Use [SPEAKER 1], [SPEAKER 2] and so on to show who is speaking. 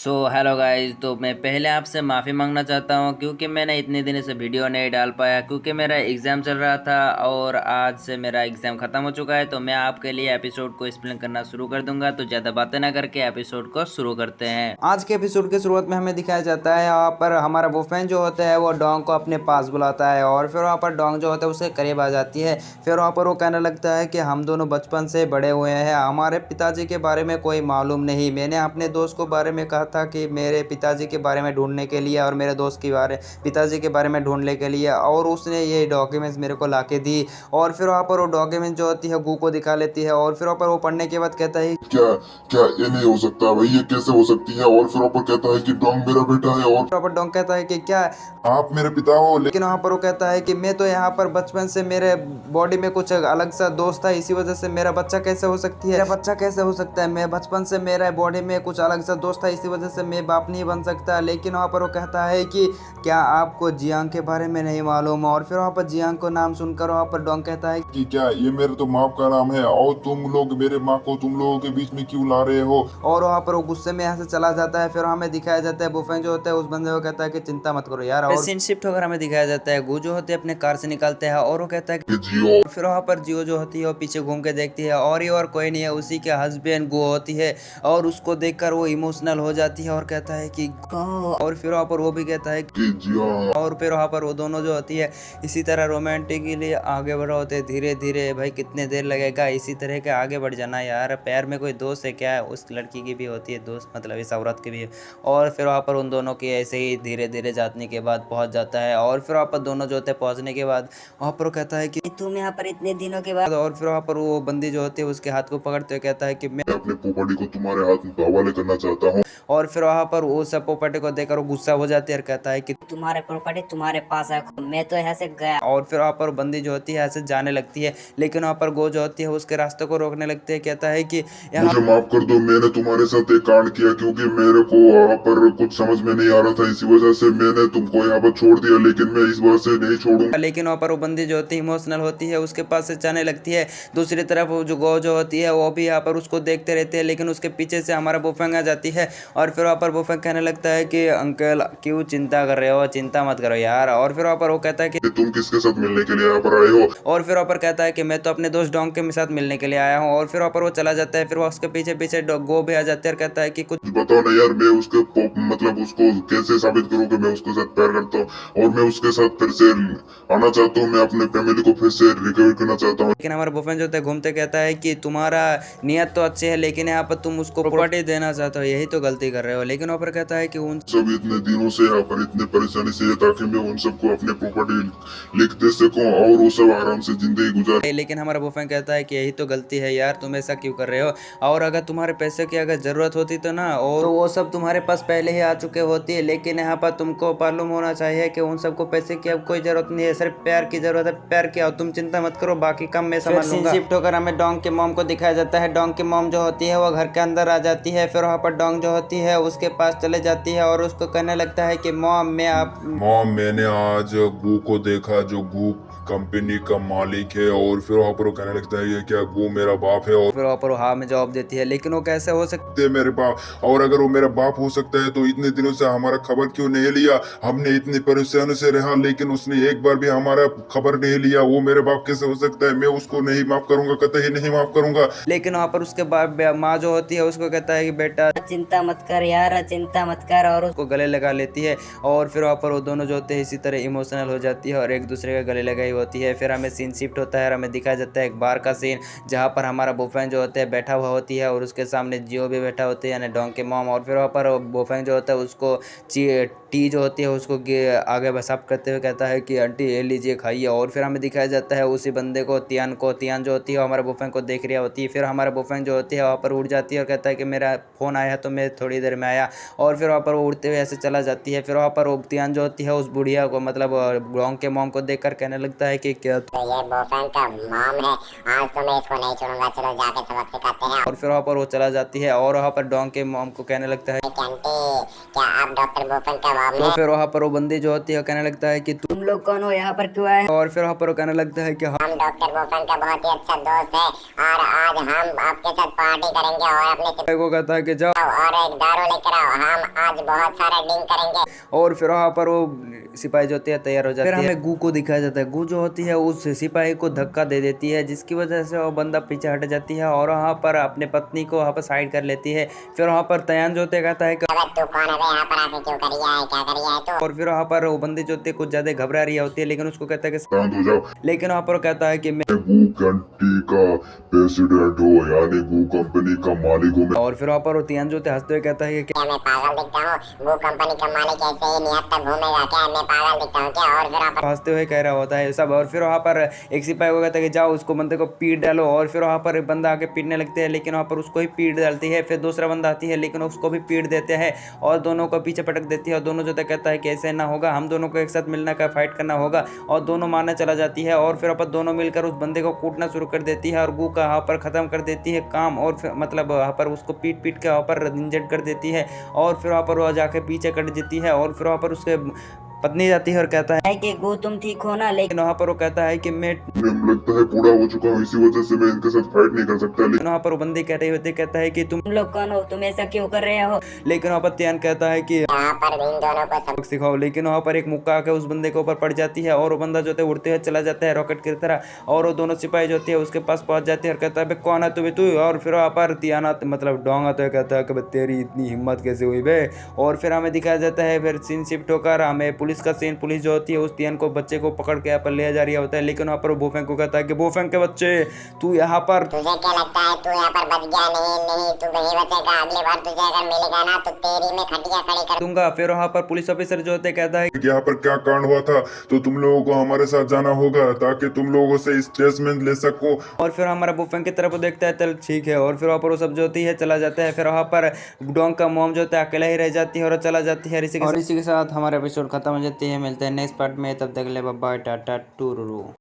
[SPEAKER 1] Hello guys. तो मैं पहले आपसे माफ़ी मांगना चाहता हूँ क्योंकि मैंने इतने दिनों से वीडियो नहीं डाल पाया क्योंकि मेरा एग्ज़ाम चल रहा था और आज से मेरा एग्ज़ाम ख़त्म हो चुका है। तो मैं आपके लिए एपिसोड को एक्सप्लेन करना शुरू कर दूंगा। तो ज़्यादा बातें ना करके एपिसोड को शुरू करते हैं।
[SPEAKER 2] आज के एपिसोड की शुरुआत में हमें दिखाया जाता है यहाँ पर हमारा वो फैन जो होता है वो डोंग को अपने पास बुलाता है और फिर वहाँ पर डोंग जो होता है उसके करीब आ जाती है। फिर वहाँ पर वो कहने लगता है कि हम दोनों बचपन से बड़े हुए हैं, हमारे पिताजी के बारे में कोई मालूम नहीं। मैंने अपने दोस्त को बारे में कहा था कि मेरे पिताजी के बारे में ढूंढने के लिए और मेरे दोस्त के पिताजी के बारे में ढूंढने के लिए, और उसने ये डॉक्यूमेंट्स मेरे को ला के दी। और फिर वहाँ पर वो डॉक्यूमेंट जो होती है गू को दिखा लेती है और फिर वहाँ पर वो पढ़ने के बाद कहता है
[SPEAKER 3] क्या क्या ये नहीं हो सकता भाई, ये कैसे हो सकती है। और फिर ऊपर कहता है कि डोंग मेरा बेटा है और
[SPEAKER 2] वहाँ पर डोंग कहता है कि क्या,
[SPEAKER 3] आप मेरे पिता हो।
[SPEAKER 2] लेकिन वहाँ पर वो कहता है कि मैं तो यहाँ पर बचपन से मेरे बॉडी में कुछ अलग सा दोस्त था, इसी वजह से मेरा बच्चा कैसे हो सकती है, मेरा बच्चा कैसे हो सकता है, मैं बचपन से मेरा बॉडी में कुछ अलग सा दोस्त था, इसी वजह से मैं बाप नहीं बन सकता। लेकिन वहाँ पर वो कहता है कि क्या आपको जियांग के बारे में नहीं मालूम। और फिर वहाँ पर जियांग को नाम सुनकर वहाँ पर डोंग कहता है
[SPEAKER 3] कि क्या ये मेरे तो माँ का नाम है और तुम लोग मेरे माँ को तुम लोगों के बीच में क्यों ला रहे हो।
[SPEAKER 2] और वहाँ पर वो गुस्से में यहाँ से चला जाता है। फिर हमें दिखाया जाता है बुफेंग जो होता है उस बंदे को कहता है कि चिंता मत करो यार। और सीन शिफ्ट होकर हमें दिखाया जाता है गू जो होते हैं अपने कार से निकलते हैं और वो कहता है
[SPEAKER 3] कि जियो
[SPEAKER 2] फिर वहाँ पर जियो जो होती है वो पीछे घूम के देखती है और ये और कोई नहीं है, उसी के हस्बैंड गो होती है और उसको देखकर वो इमोशनल हो जाती है और कहता है कि गो। और फिर वहाँ पर वो भी कहता है
[SPEAKER 3] कि जियो
[SPEAKER 2] और फिर वहाँ पर वो दोनों जो होती है इसी तरह रोमांटिक के लिए आगे बढ़ होते हैं धीरे धीरे। भाई कितने देर लगेगा, इसी तरह के आगे बढ़ जाना यार। पैर में कोई दोस्त है क्या, उस लड़की की भी होती है दोस्त, मतलब इस औरत की भी है। और फिर वहाँ पर उन दोनों की ऐसे ही धीरे धीरे जाने के बाद पहुँच जाता है और फिर वहाँ पर दोनों जो होते हैं पहुँचने के बाद वहाँ पर वो कहता है कि
[SPEAKER 4] तुम यहाँ पर इतने दिनों के बाद।
[SPEAKER 2] और फिर वहाँ पर वो बंदी जो होती है उसके हाथ को पकड़ते हुए कहता है कि मैं
[SPEAKER 3] अपने पोपड़ी को तुम्हारे हाथ में हवाले करना चाहता हूँ।
[SPEAKER 2] और फिर वहाँ पर वो सब पोपटी को देखकर वो गुस्सा हो जाती है और कहता है कि
[SPEAKER 4] तुम्हारे प्रॉपर्टी तुम्हारे पास है, मैं तो यहाँ से गया।
[SPEAKER 2] और फिर वहाँ पर बंदी जो होती है ऐसे जाने लगती है, लेकिन वहाँ पर गो जो होती है उसके रास्ते को रोकने लगती है। कहता है कि यहाँ
[SPEAKER 3] मुझे माफ कर दो, मैंने तुम्हारे साथ एक कांड किया क्योंकि मेरे को वहाँ पर कुछ समझ में नहीं आ रहा था, इसी वजह से मैंने तुमको यहाँ पर छोड़ दिया, लेकिन मैं इस बार से नहीं छोड़ूंगा।
[SPEAKER 2] लेकिन वहाँ पर वो बंदी जो होती है इमोशनल होती है, उसके पास से जाने लगती है। दूसरी तरफ वो जो गो जो होती है वो भी यहाँ पर उसको देखते रहते हैं, लेकिन उसके पीछे से हमारा बुफेंग आ जाती है और फिर वहाँ पर बुफेंग कहने लगता है कि अंकल क्यों चिंता कर रहे हो, चिंता मत करो यार। और फिर वहाँ पर वो कहता है कि
[SPEAKER 3] तुम किसके साथ मिलने के लिए यहाँ पर आए हो।
[SPEAKER 2] और फिर वहाँ पर कहता है कि मैं तो अपने दोस्त डोंग के साथ मिलने के लिए आया हूँ। और फिर वहाँ पर वो चला जाता है। फिर वो उसके पीछे पीछे गो भी आ जाते हैं और कहता है कि कुछ
[SPEAKER 3] बताओ ना यार, मैं उसके मतलब उसको कैसे साबित करूँ कि मैं उसके साथ प्यार करता हूँ और मैं उसके साथ फिर से आना चाहता हूँ, मैं अपने फैमिली को फिर से रिकवर करना चाहता हूँ।
[SPEAKER 2] लेकिन हमारा बुफेन जो होता है घूमते कहता है कि तुम्हारा नियत तो अच्छी है, लेकिन यहाँ पर तुम उसको प्रॉपर्टी देना चाहते हो, यही तो गलती कर रहे हो। लेकिन वहाँ पर कहता है कि उन
[SPEAKER 3] सब इतने दिनों से यहाँ पर इतने परेशानी से है ताकि मैं उन सबको अपने प्रॉपर्टी लिख दे सकूं और वो सब आराम से जिंदगी गुजार।
[SPEAKER 2] लेकिन हमारा बुफेन कहता है कि यही तो गलती है यार, तुम ऐसा क्यों कर रहे हो। और अगर तुम्हारे पैसे की अगर जरूरत होती तो ना, और तो वो सब तुम्हारे पास पहले ही आ चुके होती है। लेकिन यहाँ पर तुमको मालूम होना चाहिए कि उन सबको पैसे की अब कोई जरूरत नहीं है, सिर्फ प्यार की जरूरत है। प्यार किया तुम चिंता मत करो, बाकी काम मैं समझ लूंगा। शिफ्ट होकर हमें डोंग के मॉम को दिखाया जाता है। डोंग की मॉम जो होती है वो घर के अंदर आ जाती है। फिर वहाँ पर डोंग जो होती है उसके पास चले जाती है और उसको कहने लगता है कि मॉम
[SPEAKER 3] मैंने आज गू को देखा जो गू कंपनी का मालिक है। और फिर वहाँ पर वो कहने लगता है ये क्या गू मेरा बाप है। और
[SPEAKER 2] फिर वहाँ पर वो हाँ में जवाब देती है, लेकिन वो कैसे हो सकता
[SPEAKER 3] है मेरे बाप, और अगर वो मेरा बाप हो सकता है तो इतने दिनों से हमारा खबर क्यों नहीं लिया। हमने इतनी परेशानी से रहा लेकिन उसने एक बार भी हमारा खबर नहीं लिया। वो मेरे बाप कैसे हो सकता है, मैं उसको नहीं माफ करूंगा, कतई नहीं माफ करूंगा।
[SPEAKER 2] लेकिन वहाँ पर उसके बाद माँ जो होती है उसको कहता है कि बेटा
[SPEAKER 4] चिंता मत कर यार, चिंता मत कर। और
[SPEAKER 2] उसको गले लगा लेती है और फिर वहाँ पर वो दोनों जो होते हैं इसी तरह इमोशनल हो जाती है और एक दूसरे के गले लगाई होती है। फिर हमें सीन शिफ्ट होता है और हमें दिखाया जाता है एक बार का सीन, जहाँ पर हमारा बुफेंग जो होता है बैठा हुआ होती है और उसके सामने जियो भी बैठा होती है, यानी डोंग के मॉम। और फिर वहाँ पर बुफेंग जो होता है उसको टी जो होती है उसको आगे बसाप करते हुए कहता है कि आंटी ये लीजिए खाइए। और फिर हमें दिखाया जाता है उसी बंदे को तियान जो होती है हमारे बुफेंग को देख रही होती है। फिर हमारा बुफेंग जो होती है वहाँ पर उड़ जाती है और कहता है कि मेरा फ़ोन आया है तो मैं थोड़ी देर में आया। और फिर वहाँ पर वो उड़ते हुए ऐसे चला जाती है। फिर वहाँ पर वो तियान जो होती है उस बुढ़िया को मतलब डोंग के मॉम को देखकर कहने लगता है कि क्या
[SPEAKER 5] तो ये बोफेन का मॉम है, आज तो मैं इसको नहीं छोड़ूंगा, चलो जाके सबक सिखाते हैं।
[SPEAKER 2] और फिर वहाँ पर वो चला जाती है और वहाँ पर डोंग के मॉम को कहने लगता है
[SPEAKER 5] आंटी क्या आप डॉक्टर बोफेन का मॉम
[SPEAKER 2] तो
[SPEAKER 5] है।
[SPEAKER 2] फिर वहाँ पर वो बंदी जो होती है कहने लगता है कि
[SPEAKER 4] तुम लोग कौन हो, यहाँ पर क्यों आए?
[SPEAKER 2] और फिर वहाँ पर वो कहने लगता है कि
[SPEAKER 5] हम डॉक्टर बोफन का बहुत ही अच्छा दोस्त है और आज हम आपके साथ पार्टी करेंगे और अपने
[SPEAKER 2] सिपाही को कहता है कि जाओ,
[SPEAKER 5] और एक दारू लेकर आओ, हम आज बहुत सारा ड्रिंक करेंगे।
[SPEAKER 2] और फिर वहाँ पर वो सिपाही जो होती है तैयार हो जाती है। फिर हमें गू को दिखाया जाता है। गू जो होती है उस सिपाही को धक्का दे देती है, जिसकी वजह से वो बंदा पीछे हट जाती है और वहाँ पर अपने पत्नी को वहाँ पर साइड कर लेती है। फिर वहाँ पर तयान जो होते कहता है कि
[SPEAKER 5] अबे तू कौन है बे, यहाँ पर आके क्यों करिया है, क्या करिया है तू?
[SPEAKER 2] और फिर वहाँ पर वो बंदी जो होती है कुछ ज्यादा घबरा रही होती है, लेकिन उसको कहता है कि
[SPEAKER 3] शांत हो जाओ।
[SPEAKER 2] लेकिन वहाँ पर वो कहता है कि मैं
[SPEAKER 3] गू कंट्री का प्रेसिडेंट हो, यानी गू कंपनी का मालिक हूँ मैं।
[SPEAKER 2] और फिर वहाँ पर वो तियान जो होते हंसते हुए कहता है कि
[SPEAKER 5] क्या मैं पागल दिखता हूँ? वो कंपनी का मालिक ऐसे ही नियत तक घूमेगा क्या? मैं पागल दिखता हूँ क्या? और फिर आप
[SPEAKER 2] हंसते हुए कह रहा होता है सब। और फिर वहाँ पर एक सिपाही को कहता है कि जाओ उसको बंदे को पीट डालो। और फिर वहाँ पर एक बंदा आके पीटने लगते हैं, लेकिन वहाँ पर उसको ही पीट डालती है। फिर दूसरा बंदा आती है, लेकिन उसको भी पीट देते हैं और दोनों को पीछे पटक देती है। और दोनों जो कहता है कि ऐसे ना होगा, हम दोनों को एक साथ मिलना का फाइट करना होगा। और दोनों मारने चला जाती है और फिर अपन दोनों मिलकर उस बंदे को कूटना शुरू कर देती है और गू का वहाँ पर ख़त्म कर देती है काम। और फिर मतलब वहाँ पर उसको पीट पीट के वहाँ पर इंजर्ड कर देती है। और फिर वहाँ पर वो जाके पीछे कट देती है और फिर वहाँ पर उसके पत्नी जाती है और कहता है
[SPEAKER 4] कि गो तुम ठीक हो ना?
[SPEAKER 2] लेकिन वहाँ पर वो कहता है कि मैं
[SPEAKER 3] लगता है पूरा हो चुका हूँ, इसी वजह से मैं इनके साथ फाइट नहीं कर सकता। लेकिन
[SPEAKER 2] वहाँ पर वो बंदी कह रही होती है, कहता है कि तुम
[SPEAKER 4] लोग कौन हो, तुम ऐसा क्यों कर रहे हो?
[SPEAKER 2] लेकिन वहाँ पर त्यान कहता है कि
[SPEAKER 5] यहाँ पर इन दोनों को सब
[SPEAKER 2] सिखाओ। लेकिन वहाँ पर एक मुक्का आके उस बंदे के ऊपर पड़ जाती है और वो बंदा जो है उड़ते हुए चला जाता है रॉकेट की तरह। और वो दोनों सिपाही जो होती है उसके पास पहुंच जाती है और कहता है बे कौन है तुम्हें तू? और फिर वहाँ पर तियाना मतलब डोंगा तो कहता है कि तेरी इतनी हिम्मत कैसे हुई बे? और फिर हमें दिखाया जाता है फिर सीन शिफ्ट होकर हमें पुलिस का सीन। पुलिस जो होती है उस तियान को बच्चे को पकड़ के यहाँ पर ले जा रही होता है, लेकिन वहाँ पर वो बोफेंग को कहता है कि बोफेंग के बच्चे तू यहाँ पर
[SPEAKER 5] तुझे क्या लगता है तू यहाँ पर बच गया? नहीं तू नहीं बचेगा। अगली बार तुझे अगर मिलेगा ना तो तेरी में खटिया खड़ी कर
[SPEAKER 2] दूंगा। फिर वहाँ पर पुलिस ऑफिसर जो होते कहता है
[SPEAKER 3] यहाँ पर क्या कांड हुआ था, तो तुम लोगों को हमारे साथ जाना होगा ताकि तुम लोगों से स्टेटमेंट ले सको।
[SPEAKER 2] और फिर हमारा बुफेंग की तरफ वो देखता है, चल ठीक है। और फिर वहाँ पर वो सब जो होती है चला जाता है। फिर वहाँ पर डोंग का मोम जो होता है अकेला ही रह जाती है और चला जाती है। इसी के साथ हमारा एपिसोड खत्म हो जाती है। मिलते हैं नेक्स्ट पार्ट में, तब तक के लिए बाय बाय, टाटा टूरू।